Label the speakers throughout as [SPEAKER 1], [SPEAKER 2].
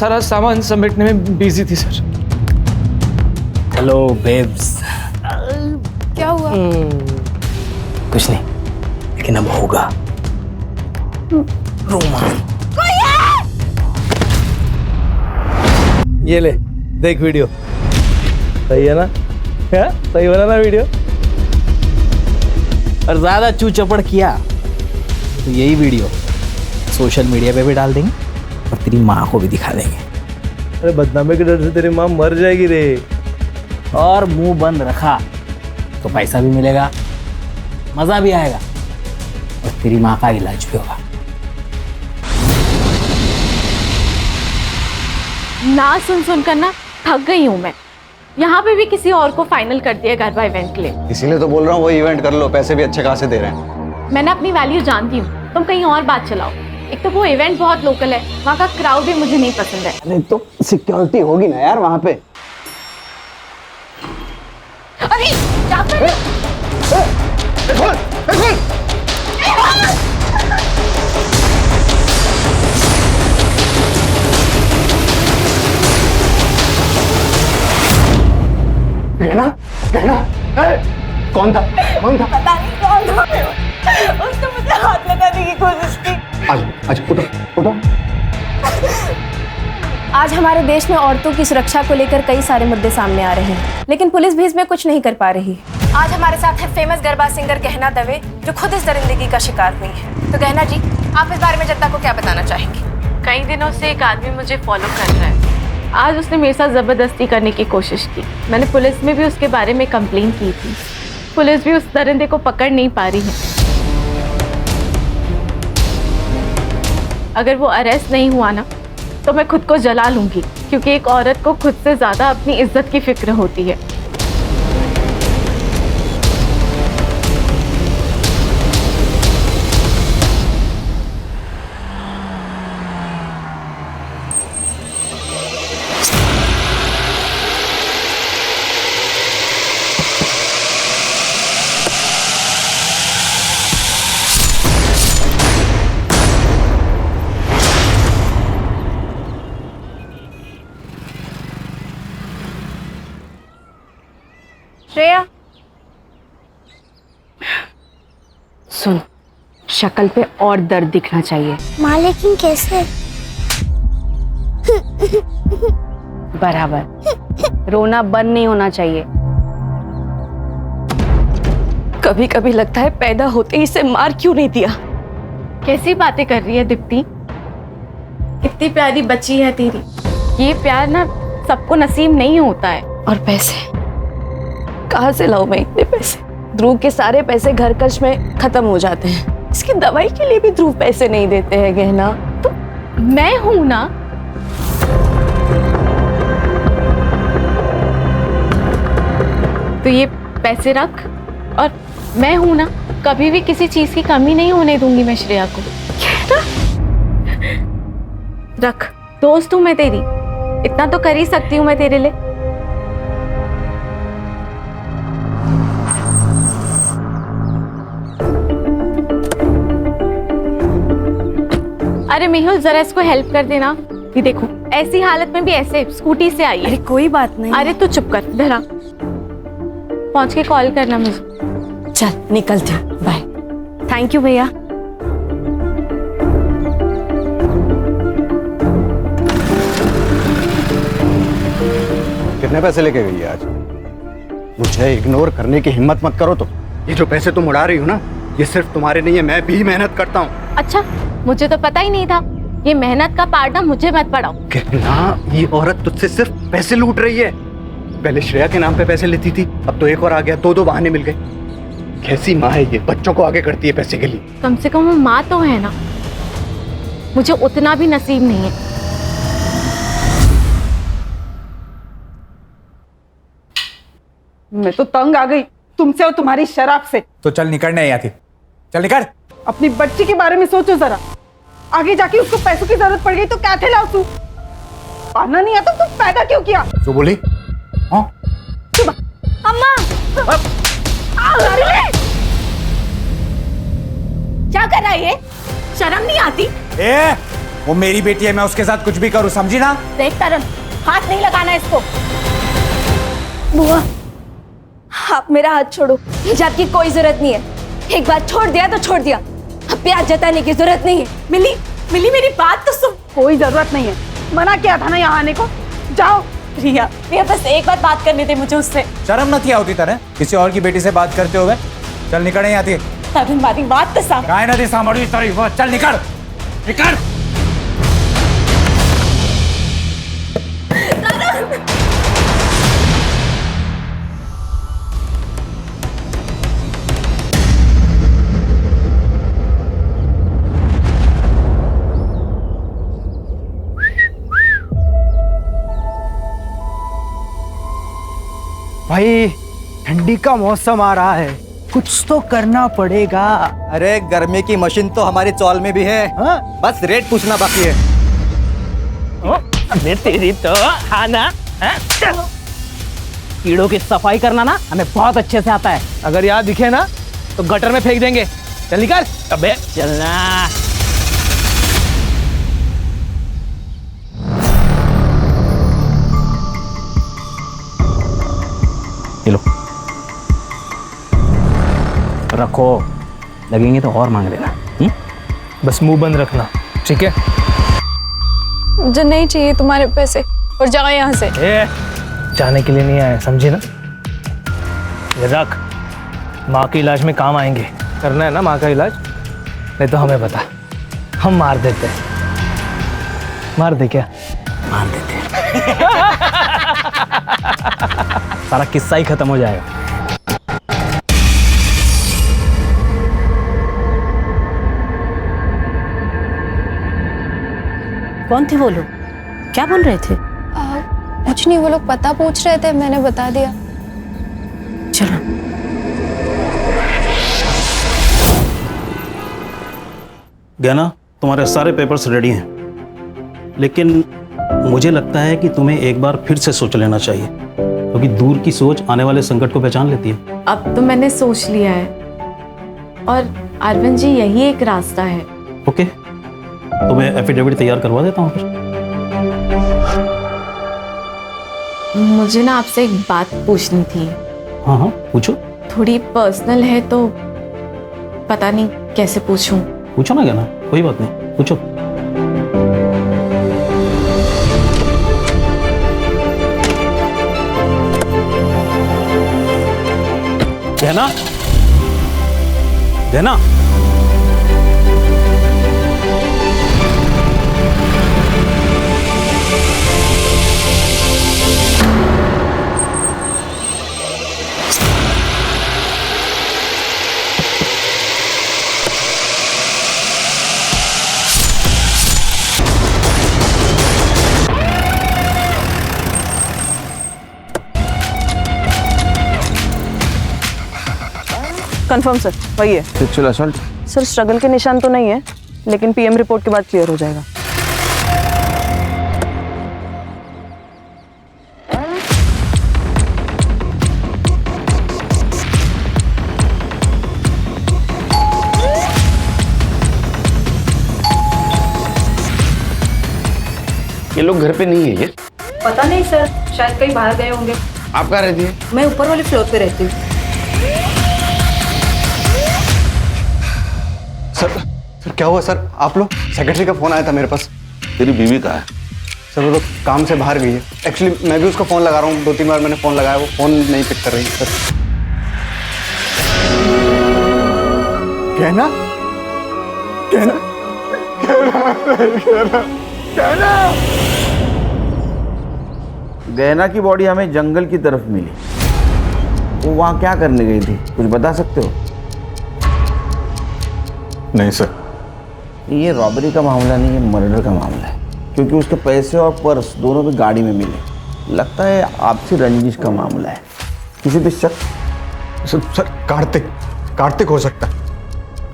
[SPEAKER 1] सारा सामान समेटने में बिजी थी सर।
[SPEAKER 2] Hello babes.
[SPEAKER 3] क्या हुआ?
[SPEAKER 2] कुछ नहीं, लेकिन अब होगा रोमांस।
[SPEAKER 4] ये ले देख वीडियो, सही है ना? क्या सही बना ना वीडियो?
[SPEAKER 2] और ज्यादा चू चपड़ किया तो यही वीडियो सोशल मीडिया पे भी डाल देंगे और तेरी माँ को भी दिखा देंगे।
[SPEAKER 4] अरे बदनामी के डर से तेरी माँ मर जाएगी रे।
[SPEAKER 2] और मुंह बंद रखा तो पैसा भी मिलेगा, मजा भी आएगा और तेरी माँ का इलाज भी होगा।
[SPEAKER 3] ना सुन सुन कर ना थक गई हूँ मैं। यहाँ पे भी किसी और को फाइनल कर दिया गरबा इवेंट के लिए।
[SPEAKER 5] इसीलिए तो बोल रहा हूँ वो इवेंट कर लो, पैसे भी अच्छे खासे दे रहे हैं।
[SPEAKER 3] मैंने अपनी वैल्यू जानती हूँ, तुम कहीं और बात चलाओ। एक तो वो इवेंट बहुत लोकल है, वहाँ का क्राउड भी मुझे नहीं पसंद है।
[SPEAKER 5] अरे तो सिक्योरिटी होगी ना यार वहाँ पे।
[SPEAKER 3] अरे क्या कर रहे हो?
[SPEAKER 5] कहना कहना कौन था? कौन था?
[SPEAKER 3] पता नहीं कौन था। उसने मुझे हाथ लगाने की कोशिश की।
[SPEAKER 5] आज उठो उठो।
[SPEAKER 6] आज हमारे देश में औरतों की सुरक्षा को लेकर कई सारे मुद्दे सामने आ रहे हैं, लेकिन पुलिस भी इसमें कुछ नहीं कर पा रही। आज हमारे साथ है फेमस गरबा सिंगर गहना दवे, जो खुद इस दरिंदगी का शिकार हुई है। तो गहना जी, आप इस बारे में जनता को क्या बताना चाहेंगी?
[SPEAKER 3] कई दिनों से एक आदमी मुझे फॉलो कर रहा है। आज उसने मेरे साथ जबरदस्ती करने की कोशिश की। मैंने पुलिस में भी उसके बारे में कंप्लेन की थी। पुलिस भी उस दरिंदे को पकड़ नहीं पा रही है। अगर वो अरेस्ट नहीं हुआ ना तो मैं खुद को जला लूंगी, क्योंकि एक औरत को खुद से ज्यादा अपनी इज्जत की फिक्र होती है।
[SPEAKER 6] श्रेया,
[SPEAKER 3] सुन, शक्ल पे और दर्द दिखना चाहिए।
[SPEAKER 7] माँ लेकिन कैसे?
[SPEAKER 3] बराबर रोना बंद नहीं होना चाहिए।
[SPEAKER 6] कभी कभी लगता है पैदा होते ही इसे मार क्यों नहीं दिया।
[SPEAKER 3] कैसी बातें कर रही है दीप्ति? कितनी प्यारी बच्ची है तेरी। ये प्यार ना सबको नसीब नहीं होता है।
[SPEAKER 6] और पैसे कहाँ से लाऊं मैं इतने पैसे? ध्रुव के सारे पैसे घर खर्च में खत्म हो जाते हैं। इसकी दवाई के लिए भी ध्रुव पैसे नहीं देते हैं गहना।
[SPEAKER 3] तो मैं हूं ना। तो ये पैसे रख, और मैं हूं ना, कभी भी किसी चीज की कमी नहीं होने दूंगी मैं श्रेया को। रख, दोस्त हूं मैं तेरी, इतना तो कर ही सकती हूं मैं तेरे लिए। अरे मेहुल, जरा इसको हेल्प कर देना। ये देखो, ऐसी हालत में भी ऐसे स्कूटी से आई है।
[SPEAKER 6] अरे कोई बात नहीं।
[SPEAKER 3] अरे तू चुप कर, धरा। पहुंच के कॉल करना मुझे।
[SPEAKER 6] चल निकलती हूँ, बाय। थैंक यू भैया।
[SPEAKER 5] कितने पैसे लेके गई है आज? मुझे इग्नोर करने की हिम्मत मत करो। तो ये जो पैसे तुम उड़ा रही हो ना, ये सिर्फ तुम्हारे नहीं है, मैं भी मेहनत करता हूँ।
[SPEAKER 3] अच्छा, मुझे तो पता ही नहीं था। ये मेहनत का पार्ट ना मुझे मत पड़ाओ।
[SPEAKER 5] कहना, ये औरत तुझसे सिर्फ पैसे लूट रही है। पहले श्रेया के नाम पे पैसे लेती थी, अब तो एक और आ गया। दो बहाने मिल गए। कैसी माँ है ये, बच्चों को आगे करती है पैसे के लिए।
[SPEAKER 3] कम से कम वो माँ तो है ना। मुझे उतना भी नसीब नहीं है।
[SPEAKER 8] मैं तो तंग आ गई तुमसे और तुम्हारी शराब से।
[SPEAKER 9] तो चल निकल, नहीं आती, चल निकल।
[SPEAKER 8] अपनी बच्ची के बारे में सोचो जरा। आगे जाके उसको पैसों की जरूरत पड़ गई तो क्या थे लाउसू? पाना नहीं आता तो पैदा क्यों किया?
[SPEAKER 9] जो बोली? हाँ
[SPEAKER 6] अम्मा,
[SPEAKER 3] क्या कर रहा है ये? शर्म नहीं आती?
[SPEAKER 9] ए, वो मेरी बेटी है, मैं उसके साथ कुछ भी करूं, समझी ना?
[SPEAKER 6] देख तरन, हाथ नहीं लगाना इसको। बुआ, आप मेरा हाथ छोड़ो, हिजाब की कोई जरूरत नहीं है। एक बार छोड़ दिया तो छोड़ दिया, अब प्यार जताने की जरूरत नहीं है। मिली मिली, मेरी बात तो सुन।
[SPEAKER 8] कोई जरूरत नहीं है, मना किया था ना यहाँ आने को। जाओ।
[SPEAKER 6] रिया, रिया बस एक बार बात करनी थी मुझे उससे।
[SPEAKER 9] शर्म न किया होती तरह किसी और की बेटी से बात करते हुए? चल निकल नहीं आती।
[SPEAKER 6] तरन हमारी बात तो सामने।
[SPEAKER 9] काय नदी सामड़ी तारी, चल निकल निकल।
[SPEAKER 7] भाई ठंडी का मौसम आ रहा है, कुछ तो करना पड़ेगा।
[SPEAKER 5] अरे गर्मी की मशीन तो हमारी चौल में भी है।
[SPEAKER 7] हाँ?
[SPEAKER 5] बस रेट पूछना बाकी है।
[SPEAKER 2] अबे तेरी तो खाना कीड़ों की सफाई करना ना हमें बहुत अच्छे से आता है।
[SPEAKER 4] अगर यहाँ दिखे ना तो गटर में फेंक देंगे। चल निकल।
[SPEAKER 2] अबे चलना। लो रखो, लगेंगे तो और मांग लेना।
[SPEAKER 4] बस मुंह बंद रखना, ठीक है?
[SPEAKER 6] मुझे नहीं चाहिए तुम्हारे पैसे, और जाओ यहाँ से।
[SPEAKER 4] जाने के लिए नहीं आए, समझी ना? ये रख, माँ के इलाज में काम आएंगे। करना है ना माँ का इलाज? नहीं तो हमें बता, हम मार देते हैं। मार दे क्या?
[SPEAKER 2] मार देते हैं। सारा किस्सा ही खत्म हो जाएगा।
[SPEAKER 10] कौन थे वो लोग, क्या बोल रहे थे?
[SPEAKER 6] कुछ नहीं, वो लोग पता पूछ रहे थे, मैंने बता दिया।
[SPEAKER 10] चलो।
[SPEAKER 11] गहना, तुम्हारे सारे पेपर्स रेडी हैं, लेकिन मुझे लगता है कि तुम्हें एक बार फिर से सोच लेना चाहिए, क्योंकि दूर की सोच आने वाले संकट को पहचान लेती है।
[SPEAKER 3] अब तो मैंने सोच लिया है, और अरविंद जी यही एक रास्ता है।
[SPEAKER 11] ओके, तो मैं एफिडेविट तैयार करवा देता हूँ फिर।
[SPEAKER 3] मुझे ना आपसे एक बात पूछनी थी।
[SPEAKER 11] हाँ हाँ पूछो।
[SPEAKER 3] थोड़ी पर्सनल है तो पता नहीं कैसे पूछूं।
[SPEAKER 11] पूछो ना गहना, कोई बात नहीं, पूछो। गहना, गहना,
[SPEAKER 8] कंफर्म सर, वही है।
[SPEAKER 7] Sexual assault?
[SPEAKER 8] सर स्ट्रगल के निशान तो नहीं है, लेकिन पीएम रिपोर्ट के बाद क्लियर हो जाएगा।
[SPEAKER 7] ये लोग घर पे नहीं है ये?
[SPEAKER 6] पता नहीं सर, शायद कहीं बाहर गए होंगे।
[SPEAKER 7] आप कहाँ रहती है?
[SPEAKER 6] मैं ऊपर वाले फ्लोर पे रहती हूँ।
[SPEAKER 5] सर क्या हुआ सर? आप लोग? सेक्रेटरी का फोन आया था मेरे पास।
[SPEAKER 7] तेरी बीवी कहाँ है?
[SPEAKER 5] सर वो तो काम से बाहर गई है। एक्चुअली मैं भी उसको फोन लगा रहा हूँ, 2-3 बार मैंने फोन लगाया, वो फोन नहीं पिक कर रही सर। कहना कहना कहना
[SPEAKER 7] गहना की बॉडी हमें जंगल की तरफ मिली, वो वहाँ क्या करने गई थी, कुछ बता सकते हो?
[SPEAKER 5] नहीं सर,
[SPEAKER 7] ये रॉबरी का मामला नहीं है, मर्डर का मामला है, क्योंकि उसके पैसे और पर्स दोनों भी गाड़ी में मिले। लगता है आपसी रंजिश का मामला है। किसी पे शक?
[SPEAKER 5] सर कार्तिक हो सकता है।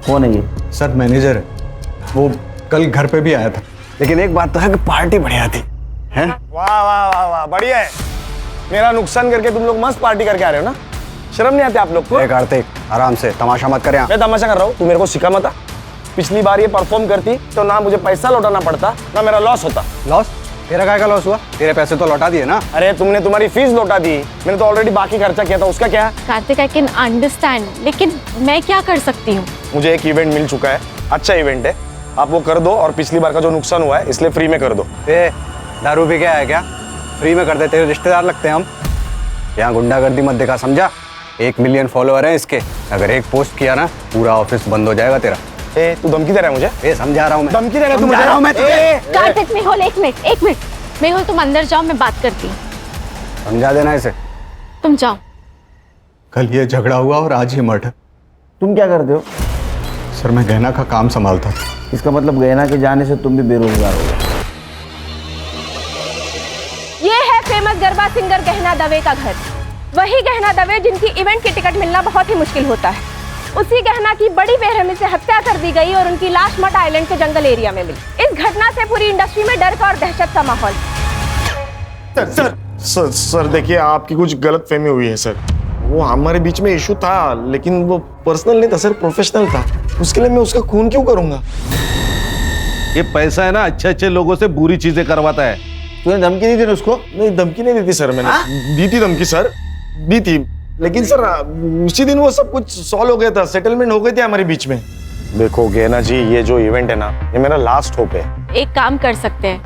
[SPEAKER 7] कौन है ये?
[SPEAKER 5] सर मैनेजर है, वो कल घर पे भी आया था। लेकिन एक बात तो है कि पार्टी बढ़िया थी। हैं?
[SPEAKER 12] वाह वाह वाह वाह, बढ़िया है। मेरा नुकसान करके तुम लोग मस्त पार्टी करके आ रहे हो ना? शर्म नहीं आती आप लोग को?
[SPEAKER 5] कार्तिक आराम से, तमाशा मत कर।
[SPEAKER 12] मैं तमाशा कर रहा हूँ, तू मेरे को सिखा मत। पिछली बार ये परफॉर्म करती तो ना मुझे पैसा लौटाना पड़ता ना मेरा लॉस होता।
[SPEAKER 5] लॉस? तेरा काय का लॉस हुआ? तेरे पैसे तो लौटा दिए ना।
[SPEAKER 12] अरे तुमने तुम्हारी फीस लौटा दी, मैंने तो ऑलरेडी बाकी खर्चा किया था, उसका क्या?
[SPEAKER 3] कार्तिक आई कैन अंडरस्टैंड, लेकिन मैं क्या कर सकती हूँ?
[SPEAKER 12] मुझे एक इवेंट मिल चुका है, अच्छा इवेंट है, आप वो कर दो और पिछली बार का जो नुकसान हुआ है इसलिए फ्री में कर दो।
[SPEAKER 5] दारू पी के आया क्या? फ्री में कर देते, रिश्तेदार लगते हैं हम। यहाँ गुंडागर्दी मत देखा, समझा? 1 मिलियन फॉलोअर हैं इसके, अगर एक पोस्ट किया ना पूरा ऑफिस बंद हो जाएगा तेरा।
[SPEAKER 12] तू धमकी दे रहा है मुझे?
[SPEAKER 5] समझा रहा हूँ मैं।
[SPEAKER 12] धमकी दे रहा है तू?
[SPEAKER 5] समझा रहा हूँ मैं तुझे।
[SPEAKER 3] कार्तिक मेहुल, एक मिनट मेहुल, तुम अंदर जाओ, मैं बात करती हूँ।
[SPEAKER 5] समझा देना इसे।
[SPEAKER 3] तुम जाओ।
[SPEAKER 5] कल ये झगड़ा हुआ और आज ये मर्डर।
[SPEAKER 7] तुम क्या करते हो?
[SPEAKER 5] सर मैं गहना का काम संभालता।
[SPEAKER 7] इसका मतलब गहना के जाने से तुम भी बेरोजगार हो गए।
[SPEAKER 6] ये है फेमस गरबा सिंगर गहना दवे का घर। वही गहना दवे जिनकी इवेंट की टिकट मिलना बहुत ही मुश्किल होता है। उसी गहना की बड़ी बेरहमी से हत्या कर दी गई और उनकी लाश मट आइलैंड के जंगल एरिया में मिली। इस घटना से पूरी इंडस्ट्री में डर का और दहशत का माहौल।
[SPEAKER 12] सर देखिए, आपकी कुछ गलतफहमी हुई है सर। वो हमारे बीच में इशू था, लेकिन वो पर्सनल नहीं था सर, प्रोफेशनल था। उसके लिए मैं उसका खून क्यों करूंगा?
[SPEAKER 13] ये पैसा है ना अच्छे अच्छे लोगों से बुरी चीजें करवाता है।
[SPEAKER 7] तूने धमकी दी थी उसको?
[SPEAKER 12] नहीं, धमकी नहीं दी थी सर मैंने। दी थी धमकी सर, दी थी, लेकिन सर उसी दिन वो सब कुछ सॉल्व हो गया था, सेटलमेंट हो गई थी हमारे बीच में। देखो गहना जी, ये जो इवेंट है ना, ये मेरा लास्ट होप है।
[SPEAKER 3] एक काम कर सकते हैं,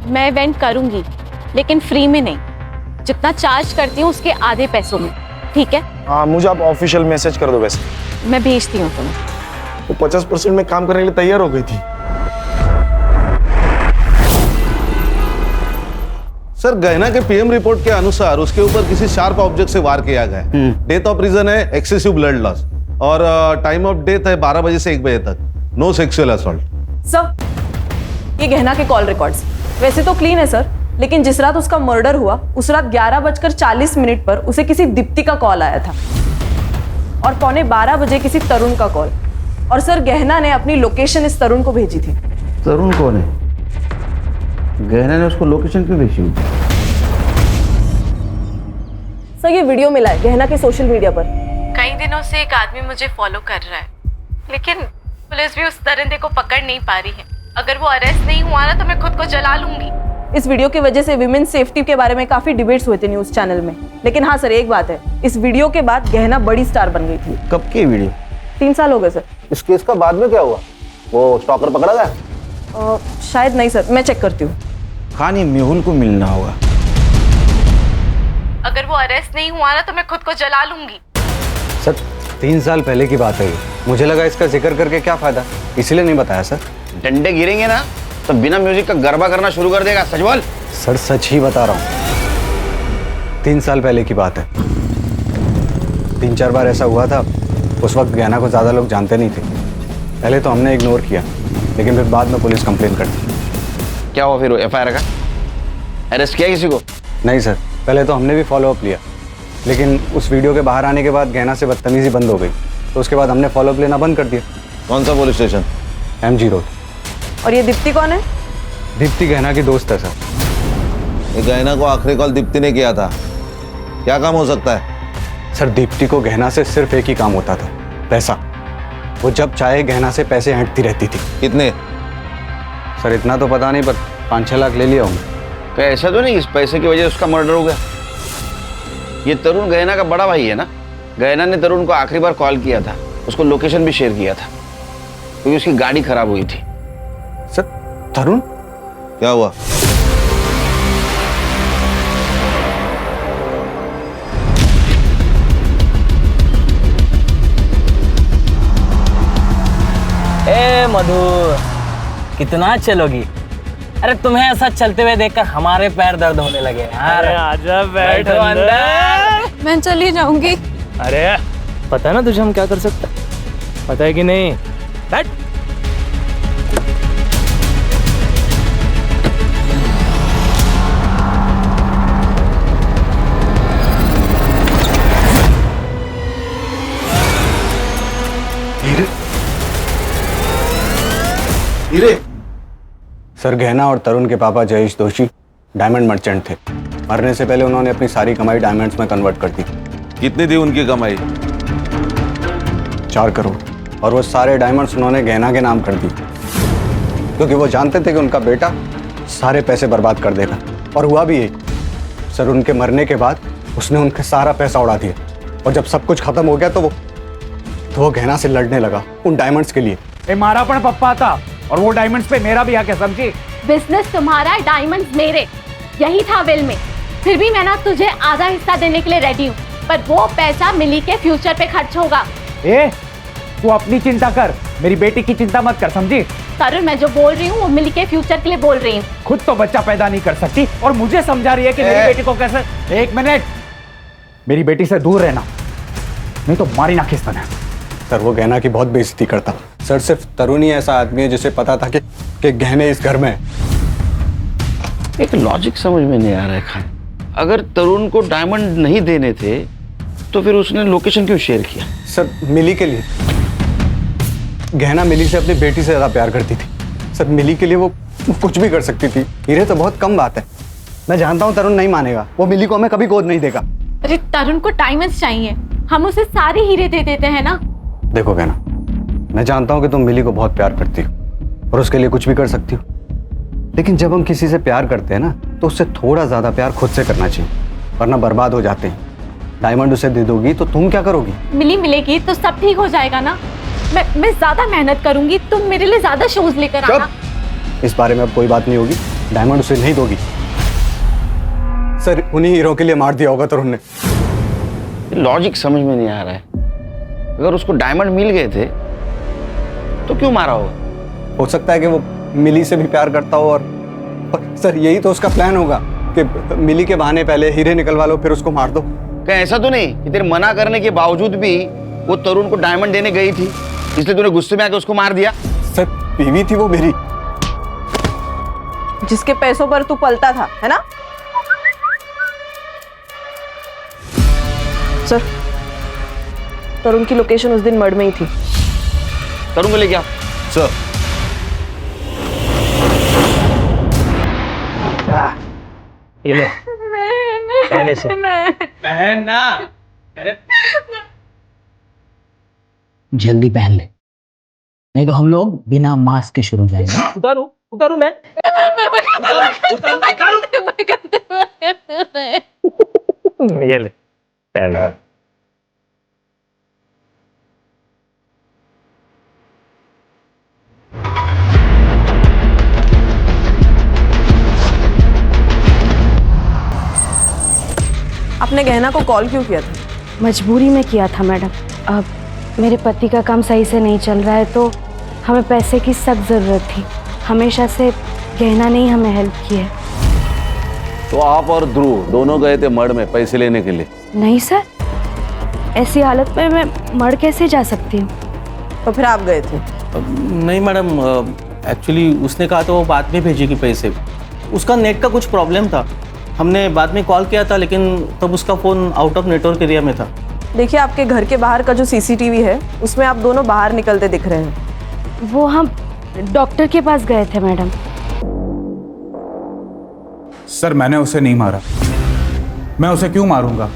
[SPEAKER 3] मैं इवेंट करूंगी लेकिन फ्री में नहीं, जितना चार्ज करती हूँ उसके आधे पैसों में, ठीक है?
[SPEAKER 12] हाँ, मुझे आप ऑफिशियल मैसेज कर दो। वैसे
[SPEAKER 3] मैं भेजती हूँ तुम्हें।
[SPEAKER 12] वो 50% में काम करने के लिए तैयार हो गई थी।
[SPEAKER 13] सर गहना के पीएम रिपोर्ट के अनुसार उसके ऊपर किसी शार्प ऑब्जेक्ट से वार किया गया है। डेथ ऑफ रीजन है एक्सेसिव ब्लड लॉस और टाइम ऑफ डेथ है 12 बजे से 1 बजे तक। No sexual assault.
[SPEAKER 8] सर, ये गहना के कॉल रिकॉर्ड्स वैसे तो क्लीन है सर, लेकिन जिस रात उसका मर्डर हुआ उस रात 11:40 पर उसे किसी दीप्ति का कॉल आया था और 11:15 बजे किसी तरुण का कॉल। और सर गहना ने अपनी लोकेशन इस तरुण को भेजी थी।
[SPEAKER 7] तरुण कौन है? गहना ने उसको लोकेशन क्यों भेजी हुई?
[SPEAKER 8] सर ये वीडियो मिला है गहना के सोशल मीडिया पर।
[SPEAKER 3] कई दिनों से एक आदमी मुझे फॉलो कर रहा है, लेकिन पुलिस भी उस दरिंदे को पकड़ नहीं पा रही है। अगर वो अरेस्ट नहीं हुआ ना तो मैं खुद को जला लूंगी।
[SPEAKER 8] इस वीडियो की वजह से विमेन सेफ्टी के बारे में काफी डिबेट्स हुए थे न्यूज चैनल में, लेकिन हाँ सर एक बात है, इस वीडियो के बाद गहना बड़ी स्टार बन गई थी।
[SPEAKER 7] कब की वीडियो?
[SPEAKER 8] 3 साल हो गए सर।
[SPEAKER 7] इस केस का बाद में क्या हुआ? वो स्टॉकर पकड़ा गया?
[SPEAKER 8] शायद नहीं सर, मैं चेक करती हूँ।
[SPEAKER 7] खान ये मेहुल को मिलना होगा।
[SPEAKER 3] अगर वो अरेस्ट नहीं हुआ ना तो मैं खुद को जला लूंगी।
[SPEAKER 5] सर 3 साल पहले की बात है ये, मुझे लगा इसका जिक्र करके क्या फायदा, इसलिए नहीं बताया सर।
[SPEAKER 7] डंडे गिरेंगे ना तो बिना म्यूजिक का गरबा करना शुरू कर देगा। सच बोल।
[SPEAKER 5] सर सच ही बता रहा हूँ, 3 साल पहले की बात है। 3-4 बार ऐसा हुआ था। उस वक्त गहना को ज़्यादा लोग जानते नहीं थे। पहले तो हमने इग्नोर किया, लेकिन फिर बाद में पुलिस कंप्लेन कर दी।
[SPEAKER 7] क्या हुआ फिर? FIR का? अरेस्ट किया किसी को?
[SPEAKER 5] नहीं सर, पहले तो हमने भी फॉलोअप लिया, लेकिन उस वीडियो के बाहर आने के बाद गहना से बदतमीजी बंद हो गई, तो उसके बाद हमने फॉलोअप लेना बंद कर दिया।
[SPEAKER 13] कौन सा पुलिस स्टेशन?
[SPEAKER 5] MG road.
[SPEAKER 8] और ये दीप्ति कौन है?
[SPEAKER 5] दीप्ति गहना की दोस्त है सर।
[SPEAKER 13] ये गहना को आखिरी कॉल दीप्ति ने किया था। क्या काम हो सकता है?
[SPEAKER 5] सर दीप्ति को गहना से सिर्फ एक ही काम होता था, पैसा। वो जब चाहे गहना से पैसे ऐंठती रहती थी।
[SPEAKER 13] कितने?
[SPEAKER 5] सर इतना तो पता नहीं, पर 5-6 लाख ले लिया होंगे।
[SPEAKER 7] क्या ऐसा तो नहीं इस पैसे की वजह से उसका मर्डर हो गया? ये तरुण गहना का बड़ा भाई है ना? गहना ने तरुण को आखिरी बार कॉल किया था, उसको लोकेशन भी शेयर किया था, क्योंकि उसकी गाड़ी खराब हुई थी।
[SPEAKER 5] सर तरुण?
[SPEAKER 13] क्या हुआ?
[SPEAKER 2] ए मधु, कितना चलोगी? अरे तुम्हें ऐसा चलते हुए देखकर हमारे पैर दर्द होने लगे यार।
[SPEAKER 4] अरे आजा, बैठो
[SPEAKER 2] अंदर।
[SPEAKER 3] मैं चली जाऊंगी।
[SPEAKER 4] अरे पता है ना तुझे हम क्या कर सकते हैं? पता है कि नहीं? बैठ।
[SPEAKER 13] हीरे?
[SPEAKER 5] सर गहना और तरुण के पापा जयेश दोषी डायमंड मर्चेंट थे। मरने से पहले उन्होंने अपनी सारी कमाई डायमंड्स में कन्वर्ट कर दी।
[SPEAKER 13] कितनी थी उनकी कमाई?
[SPEAKER 5] 4 करोड़। और वो सारे डायमंड्स उन्होंने गहना के नाम कर दिए, क्योंकि वो जानते थे कि उनका बेटा सारे पैसे बर्बाद कर देगा। और हुआ भी यही सर। उनके मरने के बाद उसने उनका सारा पैसा उड़ा दिया, और जब सब कुछ खत्म हो गया तो वो गहना से लड़ने लगा उन डायमंड्स के लिए।
[SPEAKER 9] ए मारा पण पप्पा था, और वो डायमंड्स पे मेरा भी हक है, समझी?
[SPEAKER 3] बिजनेस तुम्हारा, डायमंड्स मेरे, यही था विल में। फिर भी मैं ना तुझे आधा हिस्सा देने के लिए रेडी हूँ, पर वो पैसा मिली के फ्यूचर पे खर्च होगा।
[SPEAKER 9] ए तू अपनी चिंता कर, मेरी बेटी की चिंता मत कर, समझी?
[SPEAKER 3] तरुण, मैं जो बोल रही हूँ वो मिली के फ्यूचर के लिए बोल रही हूँ।
[SPEAKER 9] खुद तो बच्चा पैदा नहीं कर सकती और मुझे समझा रही है कि मेरी बेटी को कैसे। एक मिनट, मेरी बेटी से दूर रहना, नहीं तो मारी ना खिस्ता है।
[SPEAKER 5] सर वो गहना की बहुत बेइज्जती करता। सर सिर्फ तरुण ही ऐसा आदमी है जिसे पता था कि गहने इस घर में है।
[SPEAKER 7] एक लॉजिक समझ में नहीं आ रहा है खान। अगर तरुण को डायमंड नहीं देने थे तो फिर उसने लोकेशन क्यों शेयर किया?
[SPEAKER 5] सर मिली के लिए। गहना मिली से अपनी बेटी से ज्यादा प्यार करती थी सर। मिली के लिए वो कुछ भी कर सकती थी। हीरे तो बहुत कम बात है। मैं जानता हूँ तरुण नहीं मानेगा, वो मिली को हमें कभी गोद नहीं देगा।
[SPEAKER 3] अरे तरुण को डायमंड्स चाहिए, हम उसे सारे हीरे दे देते हैं ना।
[SPEAKER 5] देखो गहना, मैं जानता हूँ कि तुम मिली को बहुत प्यार करती हो और उसके लिए कुछ भी कर सकती हो, लेकिन जब हम किसी से प्यार करते हैं ना तो उससे थोड़ा ज्यादा प्यार खुद से करना चाहिए, वरना बर्बाद हो जाते हैं। डायमंड उसे दे दोगी तो तुम क्या करोगी?
[SPEAKER 3] मिली मिलेगी तो सब ठीक हो जाएगा ना। मैं ज्यादा मेहनत करूंगी, तुम मेरे लिए ज्यादा शूज लेकर आना।
[SPEAKER 5] इस बारे में अब कोई बात नहीं होगी। डायमंड उसे नहीं दोगी। सर उन्हीं हीरो के लिए मार दिया होगा तरुण ने।
[SPEAKER 7] लॉजिक समझ में नहीं आ रहा है। अगर उसको डायमंड मिल गए थे तो क्यों मारा होगा?
[SPEAKER 5] हो सकता है कि वो मिली से भी प्यार करता हो, और सर यही तो उसका प्लान होगा कि मिली के बहाने पहले हीरे निकलवा लो फिर उसको मार दो।
[SPEAKER 7] क्या ऐसा तो नहीं कि तेरे मना करने के बावजूद भी वो तरुण को डायमंड देने गई थी, इसलिए तूने गुस्से में आके उसको मार दिया?
[SPEAKER 5] सर बीवी थी वो मेरी,
[SPEAKER 8] जिसके पैसों पर तू पलता था, है ना? सर तरुण की लोकेशन उस दिन मर्ड में ही थी।
[SPEAKER 7] तरुण को लेके आओ।
[SPEAKER 13] सर
[SPEAKER 4] ये ले पहले से पहनना।
[SPEAKER 2] जल्दी पहन ले, नहीं तो हम लोग बिना मास्क के शुरू जाएंगे।
[SPEAKER 4] उतारू मैं। ये ले पहनना।
[SPEAKER 8] आपने गहना को कॉल क्यों किया था?
[SPEAKER 6] मजबूरी में किया था मैडम। अब मेरे पति का काम सही से नहीं चल रहा है तो हमें पैसे की सख्त ज़रूरत थी। हमेशा से गहना ने ही हमें हेल्प की है।
[SPEAKER 13] तो आप और ध्रुव दोनों गए थे मर्ड में पैसे लेने के लिए?
[SPEAKER 6] नहीं सर, ऐसी हालत में मैं मर कैसे जा सकती हूँ?
[SPEAKER 8] तो फिर आप गए थे?
[SPEAKER 11] नहीं मैडम, एक्चुअली उसने कहा तो वो बाद में भेजेगी पैसे। उसका नेट का कुछ प्रॉब्लम था, हमने बाद में कॉल किया था लेकिन तब उसका phone out of network area में था।
[SPEAKER 8] देखिए आपके घर के बाहर का जो सीसीटीवी है उसमें आप दोनों बाहर निकलते दिख रहे हैं।
[SPEAKER 6] वो हम डॉक्टर के पास गए थे मैडम।
[SPEAKER 9] सर मैंने उसे नहीं मारा। मैं उसे क्यों मारूंगा?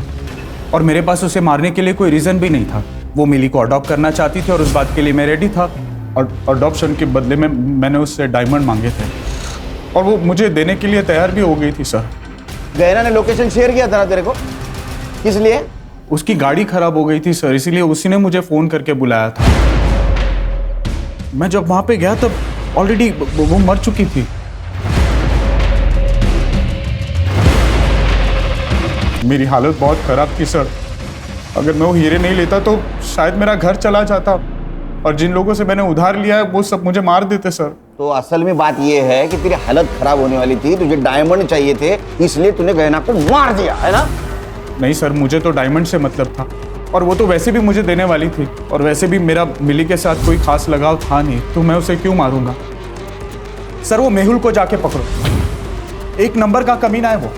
[SPEAKER 9] और मेरे पास उसे मारने के लिए कोई रीज़न भी नहीं था। वो मिली को अडॉप्ट करना चाहती थी और उस बात के लिए मैं रेडी था, और अडॉप्शन के बदले में मैंने उससे डायमंड मांगे थे और वो मुझे देने के लिए तैयार भी हो गई थी। सर
[SPEAKER 7] गहना ने लोकेशन शेयर किया था ना तेरे को, किस लिए?
[SPEAKER 9] उसकी गाड़ी खराब हो गई थी सर, इसीलिए उसी ने मुझे फ़ोन करके बुलाया था। मैं जब वहाँ पे गया तब ऑलरेडी वो मर चुकी थी। मेरी हालत बहुत खराब थी सर। अगर मैं वो हीरे नहीं लेता तो शायद मेरा घर चला जाता, और जिन लोगों से मैंने उधार लिया है वो सब मुझे मार देते सर।
[SPEAKER 7] तो असल में बात यह है कि तेरी हालत खराब होने वाली थी, तुझे डायमंड चाहिए थे, इसलिए तूने गहना को मार दिया, है ना?
[SPEAKER 9] नहीं सर, मुझे तो डायमंड से मतलब था, और वो तो वैसे भी मुझे देने वाली थी, और वैसे भी मेरा मिली के साथ कोई खास लगाव था नहीं, तो मैं उसे क्यों मारूंगा? सर वो मेहुल को जाके पकड़ो, एक नंबर का कमीना है वो।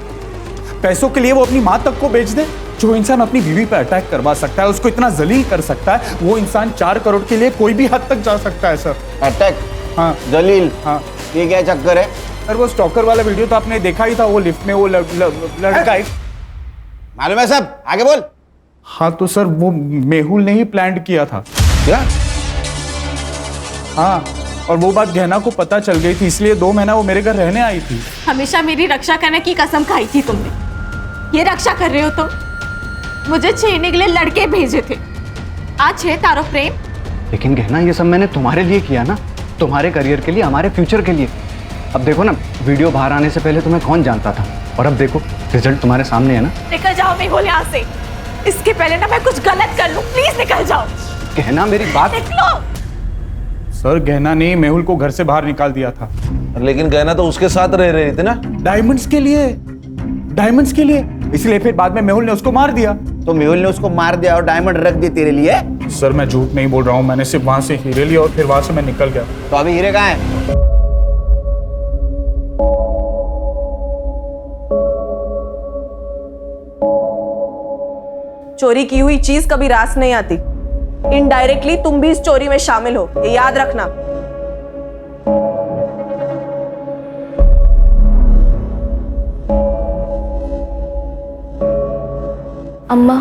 [SPEAKER 9] पैसों के लिए वो अपनी माँ तक को बेच दे। जो इंसान अपनी बीवी पर अटैक करवा सकता है, उसको इतना जलील कर सकता है, वो इंसान 4 करोड़ के लिए कोई भी हद तक जा सकता है सर।
[SPEAKER 7] अटैक?
[SPEAKER 9] हाँ
[SPEAKER 7] जलील?
[SPEAKER 9] हाँ।
[SPEAKER 7] ये क्या चक्कर है?
[SPEAKER 9] सर वो स्टॉकर वाला वीडियो तो आपने देखा ही था, वो लिफ्ट में वो लड़का एक
[SPEAKER 7] मालूम है सब, आगे बोल।
[SPEAKER 9] हाँ तो सर वो मेहुल ने ही प्लान किया था।
[SPEAKER 7] क्या?
[SPEAKER 9] हाँ, और वो बात गहना को पता चल गई थी, इसलिए 2 महीना वो मेरे घर रहने आई थी।
[SPEAKER 3] हमेशा मेरी रक्षा करने की कसम खाई थी तुमने। ये रक्षा कर रहे हो तुम? मुझे छेड़ने के लिए लड़के भेजे थे, आज है तारो प्रेम।
[SPEAKER 5] लेकिन गहना ये सब मैंने तुम्हारे लिए किया ना, तुम्हारे करियर के लिए, हमारे फ्यूचर के लिए। अब देखो ना, वीडियो बाहर आने से पहले तुम्हें कौन जानता था, और अब देखो रिजल्ट तुम्हारे सामने है ना।
[SPEAKER 3] निकल जाओ मेहुल यहाँ से, इसके पहले ना मैं कुछ गलत कर लूं। प्लीज निकल जाओ।
[SPEAKER 5] गहना मेरी बात।
[SPEAKER 3] निकलो।
[SPEAKER 9] सर गहना ने मेहुल को घर से बाहर निकाल दिया था।
[SPEAKER 12] लेकिन गहना तो उसके साथ रह रही थी ना,
[SPEAKER 9] डायमंड्स के लिए, डायमंड्स के लिए। इसलिए फिर बाद में मेहुल ने उसको मार दिया।
[SPEAKER 7] तो मेहुल ने उसको मार दिया और डायमंड रख दिए तेरे लिए?
[SPEAKER 9] सर मैं झूठ नहीं बोल रहा हूँ, मैंने सिर्फ वहां से हीरे लिए और फिर वहां से मैं निकल गया।
[SPEAKER 7] तो अभी हीरे कहाँ हैं?
[SPEAKER 8] चोरी की हुई चीज कभी रास नहीं आती। इनडायरेक्टली तुम भी इस चोरी में शामिल हो, ये याद रखना।
[SPEAKER 6] अम्मा,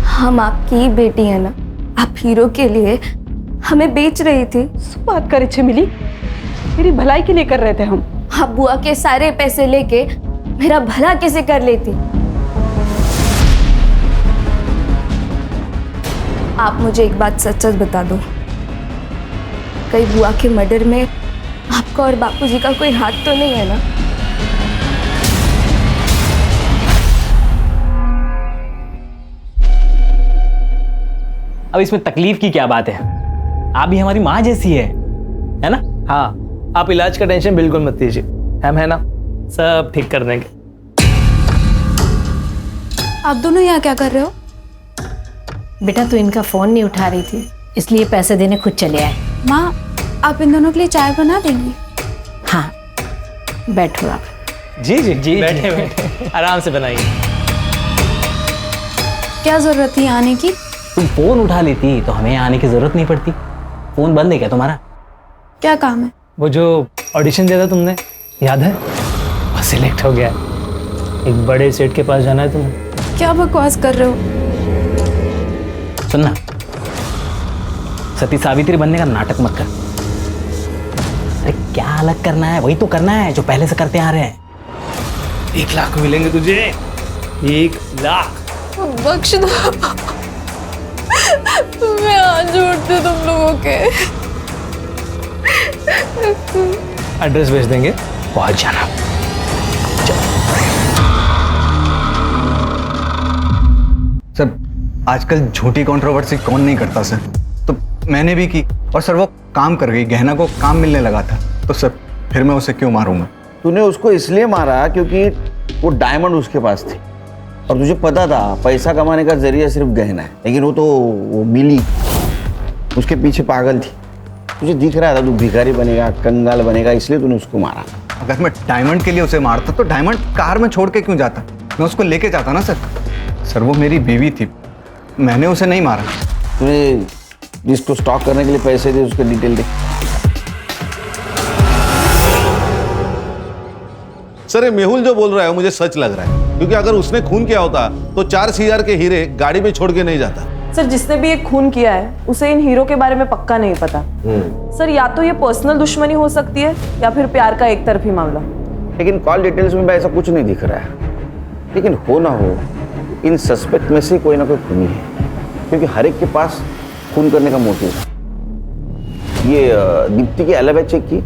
[SPEAKER 6] हम आपकी ही बेटी है ना, आप हीरो के लिए हमें बेच रही थी।
[SPEAKER 8] बात करे छे मिली, मेरी भलाई के लिए कर रहे थे हम।
[SPEAKER 6] आप बुआ के सारे पैसे लेके मेरा भला कैसे कर लेती? आप मुझे एक बात सच सच बता दो, कहीं बुआ के मर्डर में आपका और बापूजी का कोई हाथ तो नहीं है ना?
[SPEAKER 2] अब इसमें तकलीफ की क्या बात है? आप भी हमारी माँ जैसी है ना?
[SPEAKER 4] हाँ, आप इलाज का टेंशन बिल्कुल मत लीजिए, हम है ना, सब ठीक कर देंगे।
[SPEAKER 6] आप दोनों यहाँ क्या कर रहे हो?
[SPEAKER 10] बेटा तू इनका फोन नहीं उठा रही थी, इसलिए पैसे देने खुद चले आए।
[SPEAKER 6] माँ, आप इन दोनों के लिए चाय बना देंगी?
[SPEAKER 10] हाँ, बैठो आप।
[SPEAKER 4] जी जी जी, बैठे बैठे आराम से बनाइए।
[SPEAKER 6] क्या जरूरत थी आने की?
[SPEAKER 2] तुम फोन उठा लेती तो हमें आने की जरूरत नहीं पड़ती। फोन बंद है क्या तुम्हारा?
[SPEAKER 6] क्या काम है?
[SPEAKER 4] वो जो ऑडिशन दिया था तुमने, याद है? वो सिलेक्ट हो गया है। एक बड़े सेट के पास जाना है तुम्हें।
[SPEAKER 6] क्या बकवास कर रहे हो?
[SPEAKER 2] सुनना, सती सावित्री बनने का नाटक मत कर। अरे क्या अलग करना है? वही तो करना है जो पहले से करते आ रहे हैं।
[SPEAKER 4] 1 लाख मिलेंगे तुझे, 1 लाख।
[SPEAKER 6] बख्श दो, मैं हाथ जोड़ती हूँ तुम लोगों के।
[SPEAKER 4] एड्रेस भेज देंगे, पहुंच जाना।
[SPEAKER 5] सर आजकल झूठी कंट्रोवर्सी कौन नहीं करता सर, तो मैंने भी की और सर वो काम कर गई, गहना को काम मिलने लगा था, तो सर फिर मैं उसे क्यों मारूंगा?
[SPEAKER 7] तूने उसको इसलिए मारा क्योंकि वो डायमंड उसके पास थी और तुझे पता था पैसा कमाने का जरिया सिर्फ गहना है, लेकिन वो मिली उसके पीछे पागल थी। तुझे दिख रहा था तू भिखारी बनेगा, कंगाल बनेगा, इसलिए तूने उसको मारा।
[SPEAKER 5] अगर मैं डायमंड के लिए उसे मारता तो डायमंड कार में छोड़ के क्यों जाता? मैं उसको लेके जाता ना सर। सर वो मेरी बीवी थी, मैंने उसे नहीं मारा।
[SPEAKER 7] तूने जिसको स्टॉक करने के लिए पैसे दे उसके डिटेल दे।
[SPEAKER 12] सर ये मेहुल जो बोल रहा है मुझे सच लग रहा है, क्योंकि अगर उसने खून किया होता तो 4,000 के हीरे गाड़ी में छोड़ के नहीं जाता।
[SPEAKER 8] सर जिसने भी एक खून किया है उसे इन हीरो के बारे में पक्का नहीं पता। सर या तो ये पर्सनल दुश्मनी हो सकती है या फिर प्यार का एक तरफी मामला।
[SPEAKER 7] लेकिन कॉल डिटेल्स में ऐसा कुछ नहीं दिख रहा है। लेकिन हो ना हो, इन सस्पेक्ट में से कोई ना कोई खूनी है, क्योंकि हर एक के पास खून करने का मोटिव है। ये दीप्ति की एलिबी चेक की?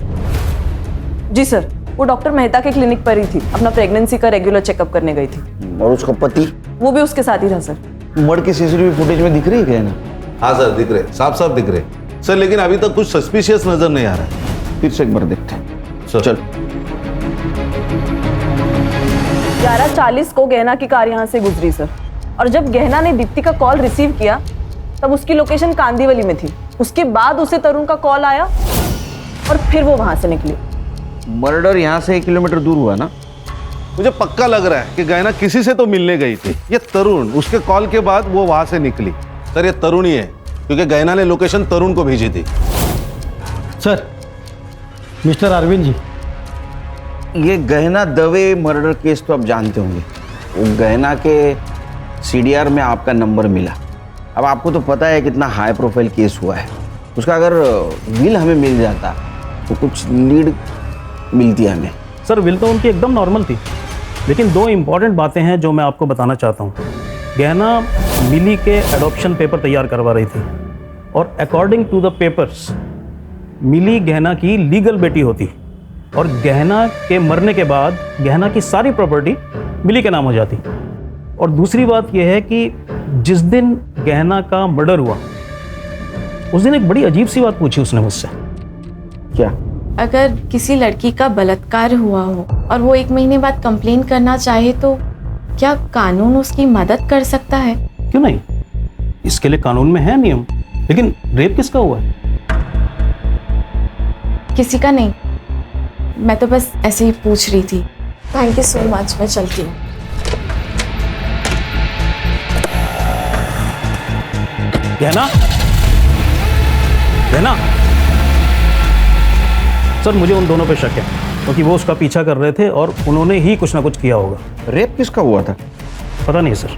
[SPEAKER 8] जी सर, वो डॉक्टर मेहता के क्लिनिक पर ही थी, अपना प्रेगनेंसी का रेगुलर चेकअप करने गई थी।
[SPEAKER 7] और उसका पति?
[SPEAKER 8] वो भी उसके साथ ही था सर।
[SPEAKER 7] मर्डर की सीसीटीवी फुटेज में दिख रही है क्या ना?
[SPEAKER 12] हाँ सर दिख रहे, साफ साफ दिख रहे सर, लेकिन अभी तक कुछ सस्पिशियस नजर नहीं आ रहा है।
[SPEAKER 7] फिर से एक बार देखते हैं।
[SPEAKER 12] सर
[SPEAKER 7] चल।
[SPEAKER 8] 11:40 को गहना की कार यहाँ से गुजरी सर, और जब गहना ने दीप्ति का कॉल रिसीव किया तब उसकी लोकेशन कांदीवली में थी। उसके बाद उसे तरुण का कॉल आया और फिर वो वहां से निकली।
[SPEAKER 7] मर्डर यहाँ से 1 किलोमीटर दूर हुआ ना?
[SPEAKER 12] मुझे पक्का लग रहा है कि गहना किसी से तो मिलने गई थी। ये तरुण, उसके कॉल के बाद वो वहां से निकली। सर ये तरुण ही है, क्योंकि गहना ने लोकेशन तरुण को भेजी थी।
[SPEAKER 11] सर मिस्टर अरविंद जी,
[SPEAKER 7] ये गहना दवे मर्डर केस तो आप जानते होंगे। वो गहना के सीडीआर में आपका नंबर मिला। अब आपको तो पता है कितना हाई प्रोफाइल केस हुआ है, उसका अगर बिल हमें मिल जाता तो कुछ लीड मिलती है हमें।
[SPEAKER 11] सर विल तो उनकी एकदम नॉर्मल थी, लेकिन 2 इम्पॉर्टेंट बातें हैं जो मैं आपको बताना चाहता हूँ। गहना मिली के एडॉप्शन पेपर तैयार करवा रही थी और अकॉर्डिंग टू द पेपर्स मिली गहना की लीगल बेटी होती और गहना के मरने के बाद गहना की सारी प्रॉपर्टी मिली के नाम हो जाती। और दूसरी बात यह है कि जिस दिन गहना का मर्डर हुआ उस दिन एक बड़ी अजीब सी बात पूछी उसने मुझसे।
[SPEAKER 7] क्या?
[SPEAKER 3] अगर किसी लड़की का बलात्कार हुआ हो और वो 1 महीने बाद कंप्लेन करना चाहे तो क्या कानून उसकी मदद कर सकता है?
[SPEAKER 11] क्यों नहीं, इसके लिए कानून में है नियम। लेकिन रेप किसका हुआ है?
[SPEAKER 3] किसी का नहीं, मैं तो बस ऐसे ही पूछ रही थी। थैंक यू सो मच, मैं चलती हूँ।
[SPEAKER 11] गहना, गहना। सर मुझे उन दोनों पे शक है क्योंकि वो उसका पीछा कर रहे थे और उन्होंने ही कुछ ना कुछ किया होगा।
[SPEAKER 7] रेप किसका हुआ था?
[SPEAKER 11] पता नहीं सर।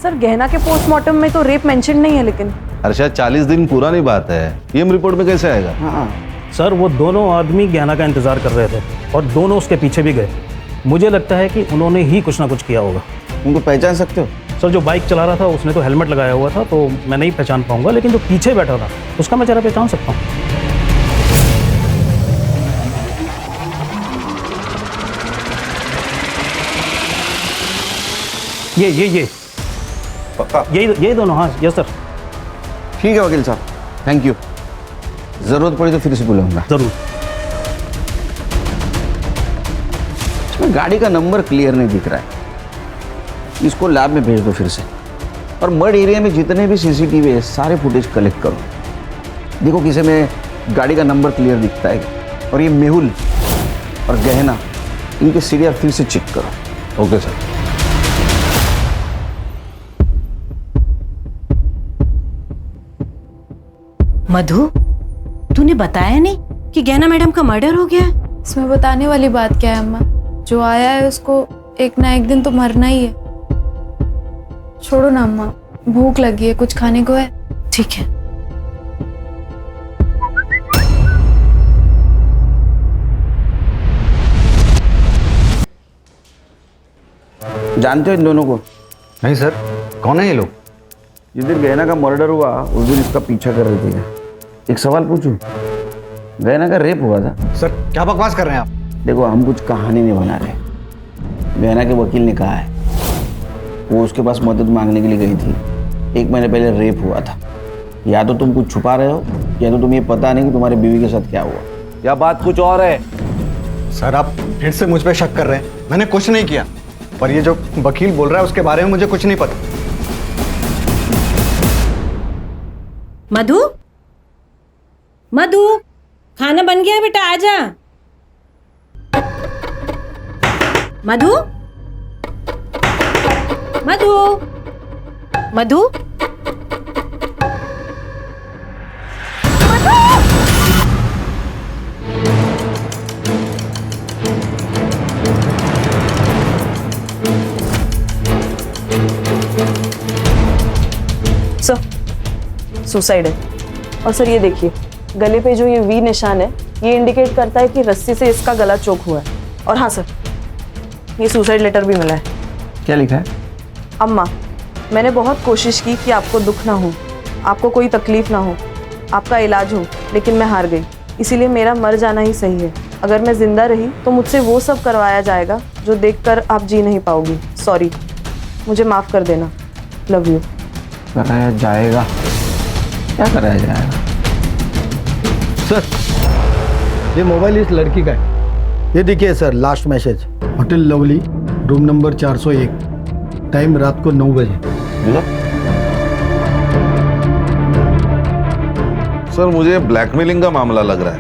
[SPEAKER 8] सर गहना के पोस्टमार्टम में तो रेप मेंशन नहीं है, लेकिन
[SPEAKER 13] हर्षा 40 दिन पुरानी बात है, पीएम रिपोर्ट में कैसे आएगा?
[SPEAKER 7] हाँ
[SPEAKER 11] सर वो दोनों आदमी गहना का इंतजार कर रहे थे और दोनों उसके पीछे भी गए। मुझे लगता है कि उन्होंने ही कुछ ना कुछ किया होगा।
[SPEAKER 7] उनको पहचान सकते हो?
[SPEAKER 11] सर जो बाइक चला रहा था उसने तो हेलमेट लगाया हुआ था तो मैं नहीं पहचान पाऊंगा, लेकिन जो पीछे बैठा था उसका मैं जरा पहचान सकता हूँ। ये
[SPEAKER 7] पक्का?
[SPEAKER 11] ये दोनों, हाँ यस सर।
[SPEAKER 7] ठीक है वकील साहब, थैंक यू। जरूरत पड़ी तो फिर से बुलाऊंगा।
[SPEAKER 11] जरूर।
[SPEAKER 7] इसमें गाड़ी का नंबर क्लियर नहीं दिख रहा है, इसको लैब में भेज दो फिर से। और मड एरिया में जितने भी सीसीटीवी है सारे फुटेज कलेक्ट करो, देखो किसी में गाड़ी का नंबर क्लियर दिखता है। और ये मेहुल और गहना, इनके सीरियल फिर से चेक करो।
[SPEAKER 13] Okay sir.
[SPEAKER 10] मधु, तूने बताया नहीं कि गहना मैडम का मर्डर हो गया है?
[SPEAKER 6] इसमें बताने वाली बात क्या है अम्मा? जो आया है उसको एक ना एक दिन तो मरना ही है। छोड़ो ना अम्मा, भूख लगी है, कुछ खाने को है?
[SPEAKER 10] ठीक है।
[SPEAKER 7] जानते हो इन दोनों को?
[SPEAKER 5] नहीं सर, कौन है ये लोग?
[SPEAKER 7] जिस दिन गहना का मर्डर हुआ उस दिन इसका पीछा कर रही थी। एक सवाल पूछूं, गहना का रेप हुआ था?
[SPEAKER 5] सर क्या बकवास कर रहे हैं आप?
[SPEAKER 7] देखो हम कुछ कहानी नहीं बना रहे। गहना के वकील ने कहा है वो उसके पास मदद मांगने के लिए गई थी। 1 महीने पहले रेप हुआ था। या तो तुम कुछ छुपा रहे हो या तो तुम्हें पता नहीं कि तुम्हारी बीवी के साथ क्या हुआ।
[SPEAKER 12] या बात कुछ और है?
[SPEAKER 5] सर आप फिर से मुझ पे शक कर रहे हैं। मैंने कुछ नहीं किया, पर ये जो वकील बोल रहा है उसके बारे में मुझे कुछ नहीं पता।
[SPEAKER 10] मधु, मधु, खाना बन गया बेटा, आजा। मधु, मधु, मधु,
[SPEAKER 8] सर सुसाइड है। और सर ये देखिए, गले पे जो ये वी निशान है ये इंडिकेट करता है कि रस्सी से इसका गला चोक हुआ है। और हाँ सर, ये सुसाइड लेटर भी मिला है।
[SPEAKER 7] क्या लिखा है?
[SPEAKER 8] अम्मा, मैंने बहुत कोशिश की कि आपको दुख ना हो, आपको कोई तकलीफ ना हो, आपका इलाज हो, लेकिन मैं हार गई। इसीलिए मेरा मर जाना ही सही है। अगर मैं जिंदा रही तो मुझसे वो सब करवाया जाएगा जो देखकर आप जी नहीं पाओगी। सॉरी, मुझे माफ़ कर देना। Love you.
[SPEAKER 7] कराया जाएगा? क्या कराया जाएगा?
[SPEAKER 14] सर ये मोबाइल इस लड़की का है। ये देखिए sir, last message, hotel lovely, room number 401, time रात को 9 बजे।
[SPEAKER 13] सर मुझे ब्लैकमेलिंग का मामला लग रहा है।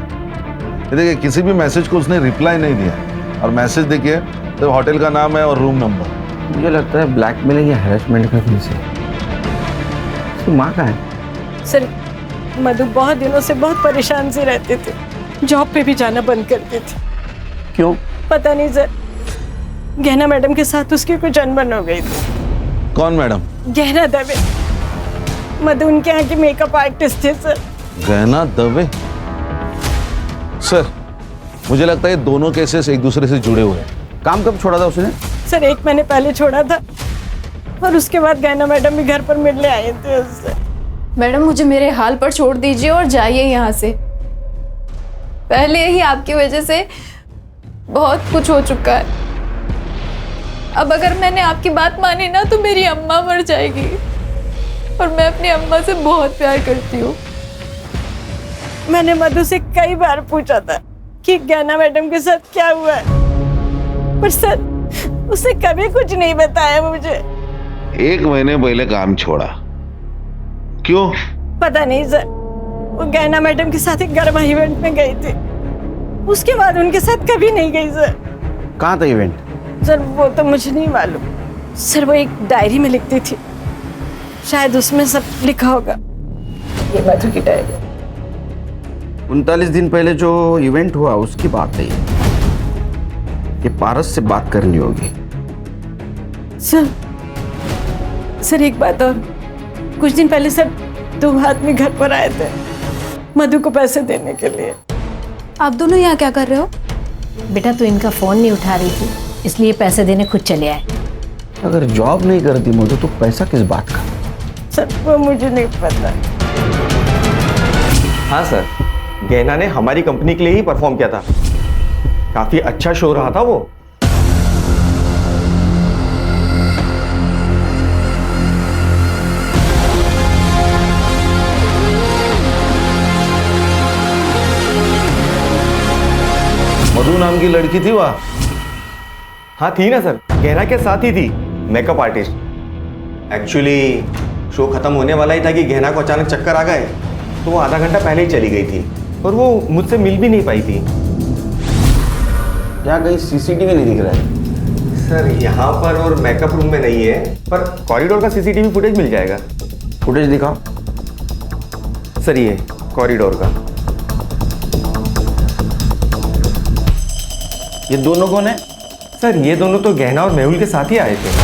[SPEAKER 13] ये देखिए किसी भी मैसेज को उसने रिप्लाई नहीं दिया और मैसेज देखिए तो होटल का नाम है और रूम नंबर।
[SPEAKER 7] मुझे लगता है ब्लैकमेलिंग या हैरेसमेंट का केस है। उसकी माँ का है?
[SPEAKER 10] सर मधु बहुत दिनों से बहुत परेशान से रहते थे, जॉब पे भी जाना बंद कर दी थी।
[SPEAKER 7] क्यों?
[SPEAKER 10] पता नहीं सर, गहना मैडम के साथ उसकी कुछ अनबन हो गई थी।
[SPEAKER 13] कौन मैडम?
[SPEAKER 10] गहना दवे, मधु उनके यहाँ के मेकअप आर्टिस्ट थे सर।
[SPEAKER 13] गहना दवे? सर मुझे लगता है ये दोनों केसेस एक दूसरे से जुड़े हुए हैं।
[SPEAKER 7] काम कब छोड़ा था उसने?
[SPEAKER 10] सर 1 महीने पहले छोड़ा था और उसके बाद गहना मैडम भी घर पर मिलने आए थे उससे।
[SPEAKER 6] मैडम मुझे मेरे हाल पर छोड़ दीजिए और जाइए यहाँ से। पहले ही आपकी वजह से बहुत कुछ हो चुका है। अब अगर मैंने आपकी बात मानी ना तो मेरी अम्मा मर जाएगी और मैं अपनी अम्मा से बहुत प्यार करती हूँ।
[SPEAKER 10] मैंने मधु से कई बार पूछा था कि गहना मैडम के साथ क्या हुआ है, पर सर उसने कभी कुछ नहीं बताया मुझे।
[SPEAKER 13] 1 महीने पहले काम छोड़ा, क्यों?
[SPEAKER 10] पता नहीं सर, वो गहना मैडम के साथ एक गरबा इवेंट में गई थी, उसके बाद उनके साथ कभी नहीं गई सर।
[SPEAKER 7] कहाँ था इवेंट?
[SPEAKER 10] सर वो तो मुझे नहीं मालूम सर, वो एक डायरी में लिखती थी, शायद उसमें सब लिखा होगा। ये मधु की डायरी।
[SPEAKER 7] 39 दिन पहले जो इवेंट हुआ उसकी बात है ये पारस से बात करनी होगी।
[SPEAKER 10] सर एक बात और, कुछ दिन पहले सर 2 आदमी घर पर आए थे मधु को पैसे देने के लिए।
[SPEAKER 6] आप दोनों यहाँ क्या कर रहे हो?
[SPEAKER 15] बेटा तू इनका फोन नहीं उठा रही थी इसलिए पैसे देने खुद चले आए।
[SPEAKER 7] अगर जॉब नहीं करती मुझे तो पैसा किस बात का?
[SPEAKER 10] सर वो मुझे नहीं पता।
[SPEAKER 16] हाँ सर, गहना ने हमारी कंपनी के लिए ही परफॉर्म किया था, काफी अच्छा शो रहा था वो।
[SPEAKER 13] मधु नाम की लड़की थी वहाँ?
[SPEAKER 16] हाँ थी ना सर, गहना के साथ ही थी, मेकअप आर्टिस्ट। एक्चुअली शो खत्म होने वाला ही था कि गहना को अचानक चक्कर आ गए, तो वो आधा घंटा पहले ही चली गई थी और वो मुझसे मिल भी नहीं पाई थी।
[SPEAKER 7] क्या कहीं सीसीटीवी नहीं दिख रहा है?
[SPEAKER 16] सर यहाँ पर और मेकअप रूम में नहीं है, पर कॉरिडोर का सीसीटीवी फुटेज मिल जाएगा।
[SPEAKER 7] फुटेज दिखाओ।
[SPEAKER 16] सर ये कॉरिडोर का।
[SPEAKER 7] ये दोनों कौन है?
[SPEAKER 16] सर ये दोनों तो गहना और मेहुल के साथ ही आए थे।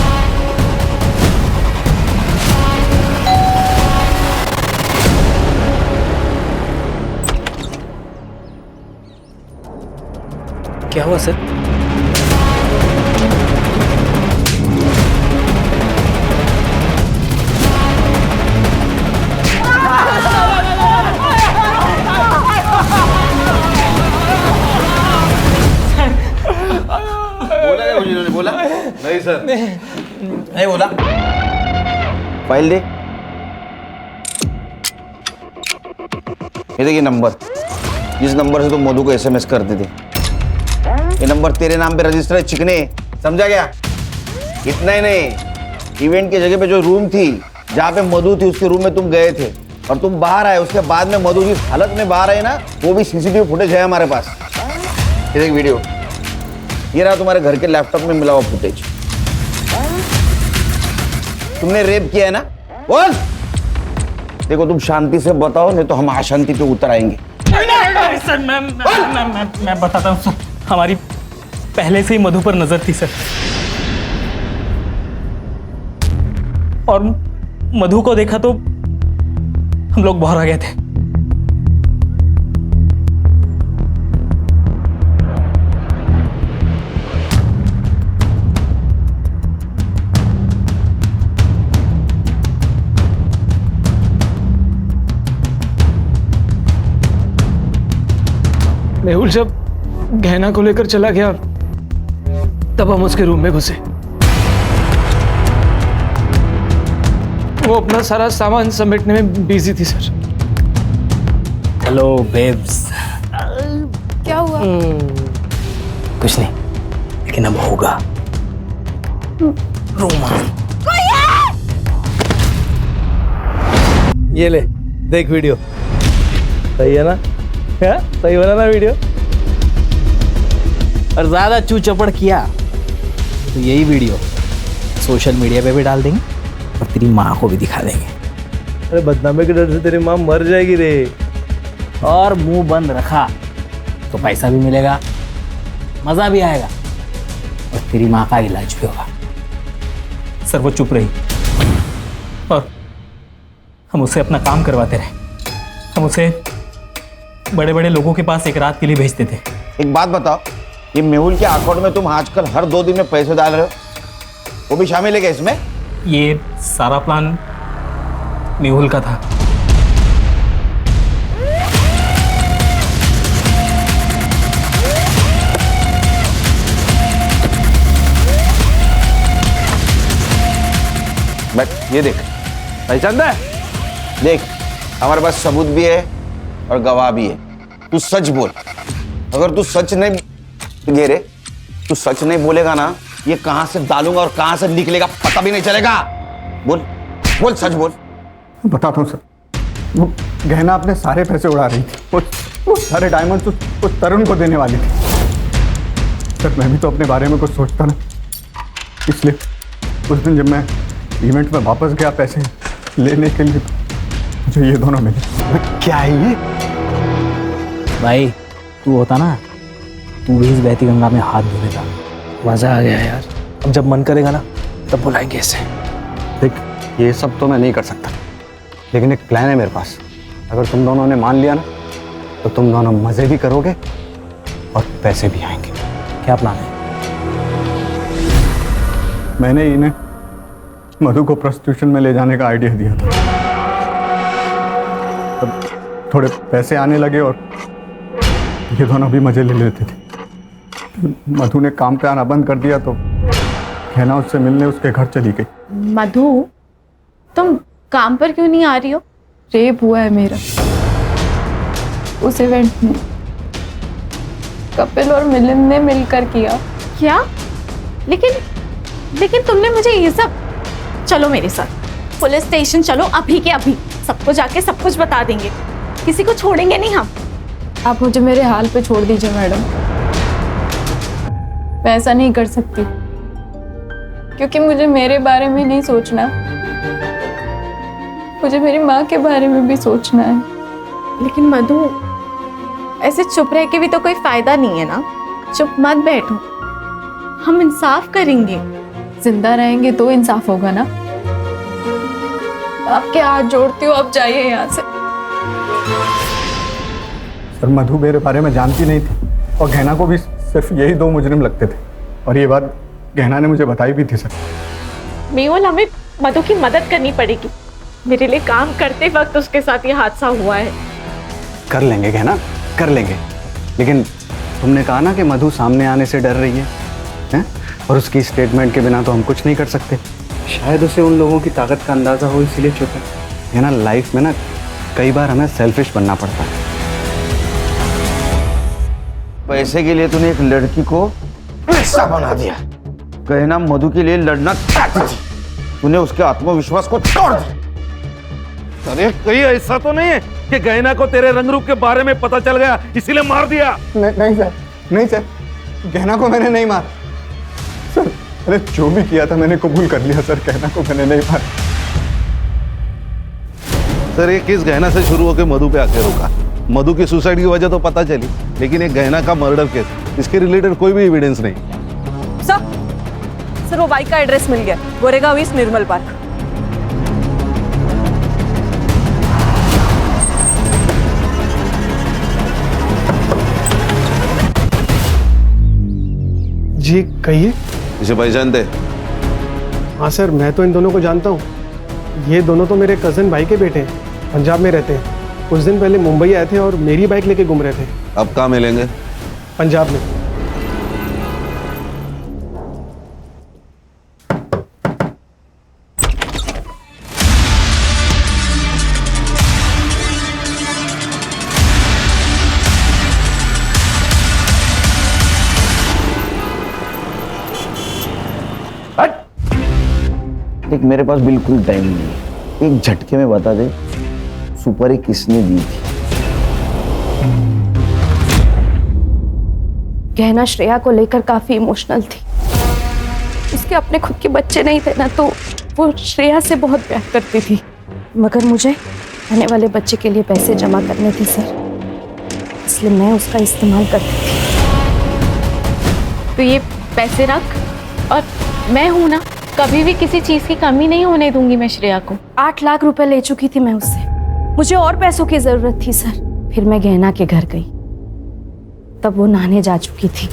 [SPEAKER 4] क्या हुआ सर?
[SPEAKER 7] बोला क्या उन्होंने? बोला
[SPEAKER 13] नहीं सर,
[SPEAKER 7] नहीं बोला। फाइल दे। ये देखिए नंबर, इस नंबर से तुम मधु को एसएमएस करते थे। ये नंबर तेरे नाम पे रजिस्टर है चिकने, समझा गया? इतना ही नहीं, इवेंट की जगह पे जो रूम थी जहाँ पे मधु थी उसके रूम में तुम गए थे और तुम बाहर आए, उसके बाद में मधु जिस हालत में बाहर आई ना वो भी सीसीटीवी फुटेज है हमारे पास। ये देख वीडियो, ये रहा तुम्हारे घर के लैपटॉप में मिला हुआ फुटेज। तुमने रेप किया है ना? बोल। देखो तुम शांति से बताओ नहीं तो हम अशांति पे उतर आएंगे।
[SPEAKER 4] सर मैं बताता हूँ सर, हमारी पहले से ही मधु पर नजर थी सर, और मधु को देखा तो हम लोग बाहर आ गए थे।
[SPEAKER 1] मेहुल जब गहना को लेकर चला गया तब हम उसके रूम में घुसे। वो अपना सारा सामान समेटने में बिजी थी सर।
[SPEAKER 2] Hello babes.
[SPEAKER 6] क्या हुआ?
[SPEAKER 2] कुछ नहीं, लेकिन अब होगा रोमांस।
[SPEAKER 4] ये ले देख वीडियो, सही है ना? क्या सही बना ना वीडियो?
[SPEAKER 2] और ज्यादा चू चपड़ किया तो यही वीडियो सोशल मीडिया पे भी डाल देंगे और तेरी माँ को भी दिखा देंगे।
[SPEAKER 4] अरे बदनामी के डर से तेरी माँ मर जाएगी रे।
[SPEAKER 2] और मुंह बंद रखा तो पैसा भी मिलेगा, मजा भी आएगा और तेरी माँ का इलाज भी होगा।
[SPEAKER 4] सर वो चुप रही और हम उससे अपना काम करवाते रहे,
[SPEAKER 2] हम उसे बड़े बड़े लोगों के पास एक रात के लिए भेजते थे।
[SPEAKER 7] एक बात बताओ, ये मेहुल के अकाउंट में तुम आजकल हर 2 दिन में पैसे डाल रहे हो, वो भी शामिल है क्या इसमें?
[SPEAKER 2] ये सारा प्लान मेहुल का था।
[SPEAKER 7] बट ये देख, पहचानता है? देख, हमारे पास सबूत भी है और गवाह भी है। तू सच बोल। अगर तू सच नहीं गे रे, तू सच नहीं बोलेगा ना, ये कहां से डालूंगा और कहां से निकलेगा पता भी नहीं चलेगा। बोल बोल, सच बोल।
[SPEAKER 5] बताता हूँ सर, वो गहना अपने सारे पैसे उड़ा रही थी। वो सारे डायमंड्स उस तरुण को देने वाली थी। सर मैं भी तो अपने बारे में कुछ सोचता ना, इसलिए उस दिन जब मैं इवेंट में वापस गया पैसे लेने के लिए, मुझे ये दोनों मिले। क्या है ये?
[SPEAKER 2] भाई तू होता ना, तू भी इस बहती गंगा में हाथ धो देता।
[SPEAKER 4] मजा आ गया यार। अब जब मन करेगा ना तब बुलाएंगे इसे।
[SPEAKER 5] देख, ये सब तो मैं नहीं कर सकता, लेकिन एक प्लान है मेरे पास। अगर तुम दोनों ने मान लिया ना, तो तुम दोनों मजे भी करोगे और पैसे भी आएंगे।
[SPEAKER 2] क्या प्लान है?
[SPEAKER 5] मैंने इन्हें मधु को प्रोस्टिट्यूशन में ले जाने का आइडिया दिया था। तब थोड़े पैसे आने लगे और ये दोनों भी मजे ले लेते थे। मधु ने काम पे आना बंद कर दिया तो गहना उससे मिलने उसके घर चली गई।
[SPEAKER 3] मधु, तुम काम पर क्यों नहीं आ रही हो?
[SPEAKER 8] रेप हुआ है मेरा उस इवेंट में। कपिल और मिलिंद ने मिलकर किया।
[SPEAKER 3] क्या? लेकिन तुमने मुझे ये सब... चलो मेरे साथ पुलिस स्टेशन चलो, अभी के अभी। सबको जाके सब कुछ बता देंगे, किसी को छोड़ेंगे नहीं हम।
[SPEAKER 8] आप मुझे मेरे हाल पे छोड़ दीजिए मैडम, मैं ऐसा नहीं कर सकती, क्योंकि मुझे मेरे बारे में नहीं सोचना, मुझे मेरी माँ के बारे में भी सोचना है।
[SPEAKER 3] लेकिन मधु, ऐसे चुप रह के भी तो कोई फायदा नहीं है ना। चुप मत बैठो, हम इंसाफ करेंगे।
[SPEAKER 8] जिंदा रहेंगे तो इंसाफ होगा ना। आपके हाथ जोड़ती हूँ, आप जाइए यहाँ से।
[SPEAKER 5] सर मधु मेरे बारे में जानती नहीं थी और गहना को भी सिर्फ यही 2 मुजरिम लगते थे, और ये बात गहना ने मुझे बताई भी थी। सर
[SPEAKER 3] मेहुल, हमें मधु की मदद करनी पड़ेगी। मेरे लिए काम करते वक्त उसके साथ ये हादसा हुआ है।
[SPEAKER 5] कर लेंगे गहना, कर लेंगे, लेकिन तुमने कहा ना कि मधु सामने आने से डर रही है, हैं? और उसकी स्टेटमेंट के बिना तो हम कुछ नहीं कर सकते। शायद उसे उन लोगों की ताकत का अंदाजा हो, इसीलिए चुप है ना। लाइफ में ना कई बार हमें सेल्फिश बनना पड़ता है।
[SPEAKER 7] पैसे के लिए तूने एक लड़की को पैसा बना दिया। गहना मधु के लिए लड़ना चाहती थी, तूने उसके आत्मविश्वास को तोड़ दिया।
[SPEAKER 12] अरे कहीं ऐसा तो नहीं है कि गहना को तेरे रंग रूप के बारे में पता चल गया इसीलिए मार दिया?
[SPEAKER 5] नहीं सर, नहीं सर, गहना को मैंने नहीं मारा सर। अरे जो भी किया था मैंने कबूल कर लिया सर, गहना को मैंने नहीं मारा।
[SPEAKER 13] सर ये केस गहना से शुरू होकर मधु पे आके रुका। मधु की सुसाइड की वजह तो पता चली, लेकिन एक गहना का मर्डर केस, इसके रिलेटेड कोई भी एविडेंस नहीं।
[SPEAKER 8] सर वो बाइक का एड्रेस मिल गया, गोरेगांव ईस्ट निर्मल पार्क।
[SPEAKER 17] जी कहिए।
[SPEAKER 13] इसे पहचानते?
[SPEAKER 17] हाँ सर, मैं तो इन दोनों को जानता हूँ। ये दोनों तो मेरे कजन भाई के बेटे हैं, पंजाब में रहते हैं। कुछ दिन पहले मुंबई आए थे और मेरी बाइक लेके घूम रहे थे।
[SPEAKER 13] अब कहाँ मिलेंगे?
[SPEAKER 17] पंजाब में।
[SPEAKER 7] एक मेरे पास बिल्कुल टाइम नहीं है, एक झटके में बता दे सुपारी किसने दी थी?
[SPEAKER 6] गहना श्रेया को लेकर काफी इमोशनल थी। उसके अपने खुद के बच्चे नहीं थे ना, तो वो श्रेया से बहुत प्यार करती थी, मगर मुझे आने वाले बच्चे के लिए पैसे जमा करने थे सर, इसलिए मैं उसका इस्तेमाल करती थी।
[SPEAKER 3] तो ये पैसे रख, और मैं हूं ना, कभी भी किसी चीज की कमी नहीं होने दूंगी मैं श्रेया को।
[SPEAKER 6] 8 लाख रुपए ले चुकी थी मैं उससे, मुझे और पैसों की जरूरत थी सर। फिर मैं गहना के घर गई, तब वो नहाने जा चुकी थी।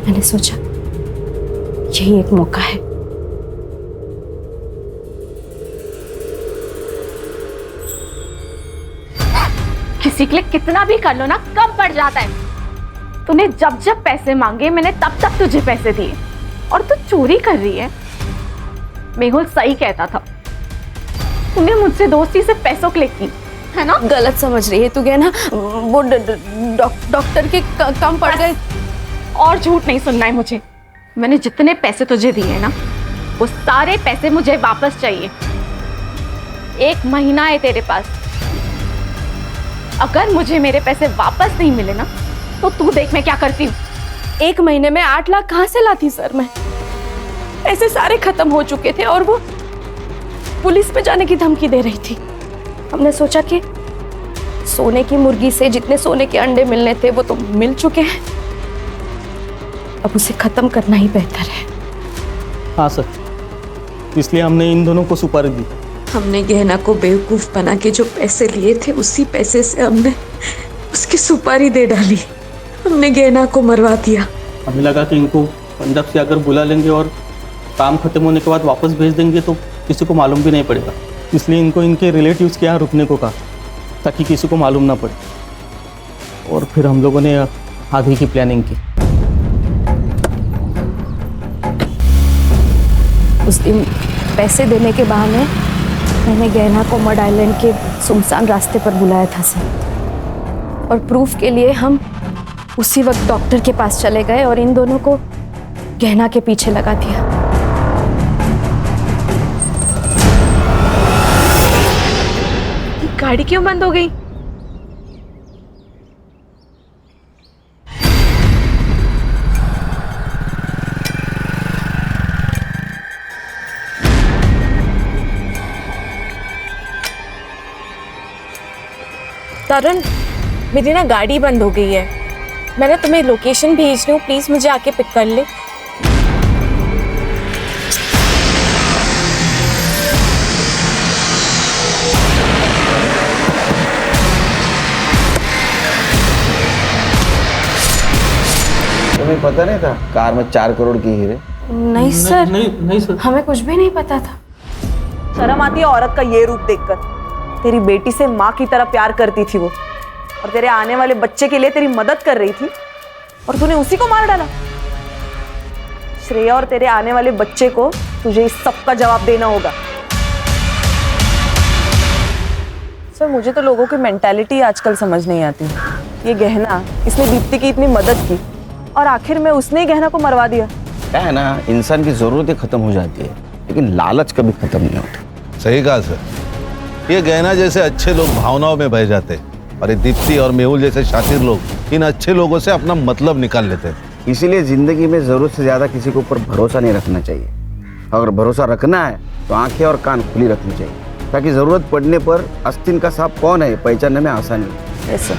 [SPEAKER 6] मैंने सोचा यही एक मौका है।
[SPEAKER 3] किसी के लिए कितना भी कर लो ना, कम पड़ जाता है। तूने जब जब पैसे मांगे मैंने तब तक तुझे पैसे दिए, और तू चोरी कर रही है। मेहुल सही कहता था, तूने मुझसे दोस्ती से पैसों के लिए की है ना।
[SPEAKER 6] गलत समझ रही है तू गहना, वो डॉक्टर के कम पड़ गए।
[SPEAKER 3] और झूठ नहीं सुनना है मुझे। मैंने जितने पैसे तुझे दिए ना, वो सारे पैसे मुझे वापस चाहिए। 1 महीना है तेरे पास। अगर मुझे मेरे पैसे वापस नहीं मिले ना, तो तू देख मैं क्या करती हूँ।
[SPEAKER 6] 1 महीने में 8 लाख कहाँ से लाती सर मैं? पैसे सारे खत्म हो चुके थे और वो पुलिस में जाने की धमकी दे रही थी। हमने सोचा कि सोने की मुर्गी से जितने सोने के अंडे मिलने थे वो तो मिल चुके हैं, अब उसे खत्म करना ही बेहतर है।
[SPEAKER 11] हाँ सर, इसलिए हमने इन दोनों को सुपारी दी।
[SPEAKER 18] हमने गहना को बेवकूफ बना के जो पैसे लिए थे, उसी पैसे से हमने उसकी सुपारी दे डाली। हमने गहना को मरवा दिया।
[SPEAKER 11] हमें लगा कि इनको पंजाब से अगर बुला लेंगे और काम खत्म होने के बाद वापस भेज देंगे तो किसी को मालूम भी नहीं पड़ेगा, इसलिए इनको इनके रिलेटिव्स के यहाँ रुकने को कहा ताकि किसी को मालूम ना पड़े। और फिर हम लोगों ने आगे की प्लानिंग की।
[SPEAKER 6] उस दिन पैसे देने के बहाने मैंने गहना को मड आइलैंड के सुनसान रास्ते पर बुलाया था सर, और प्रूफ के लिए हम उसी वक्त डॉक्टर के पास चले गए और इन दोनों को गहना के पीछे लगा दिया।
[SPEAKER 3] गाड़ी क्यों बंद हो गई?
[SPEAKER 10] तरुण, मेरी ना गाड़ी बंद हो गई है। मैंने तुम्हें लोकेशन भेज रही हूँ, प्लीज मुझे आके पिक कर ले।
[SPEAKER 7] तुम्हें पता नहीं था कार में 4 करोड़ की हीरे?
[SPEAKER 6] नहीं सर,
[SPEAKER 11] नहीं सर,
[SPEAKER 6] हमें कुछ भी नहीं पता था।
[SPEAKER 8] शर्म आती है औरत का ये रूप देखकर। तेरी बेटी से माँ की तरह प्यार करती थी वो, और तेरे आने वाले बच्चे के लिए तेरी मदद कर रही थी, और तूने उसी को मार डाला। श्रेया और तेरे आने वाले बच्चे को तुझे इस सब का जवाब देना होगा। सर, मुझे तो लोगों की मेंटालिटी आजकल समझ नहीं आती। ये गहना, इसने दीप्ति की इतनी मदद की और आखिर में उसने ही गहना को मरवा दिया।
[SPEAKER 7] क्या है ना, इंसान की जरूरतें खत्म हो जाती है लेकिन लालच कभी खत्म नहीं होता।
[SPEAKER 13] सही कहा सर। ये गहना जैसे अच्छे लोग भावनाओं में बह जाते, और ये दीप्ति और मेहुल जैसे शातिर लोग इन अच्छे लोगों से अपना मतलब निकाल लेते हैं।
[SPEAKER 7] इसीलिए जिंदगी में जरूरत से ज्यादा किसी के ऊपर भरोसा नहीं रखना चाहिए। अगर भरोसा रखना है तो आंखें और कान खुली रखनी चाहिए, ताकि जरूरत पड़ने पर आस्तीन का सांप कौन है पहचानने में आसानी हो।
[SPEAKER 8] ऐसा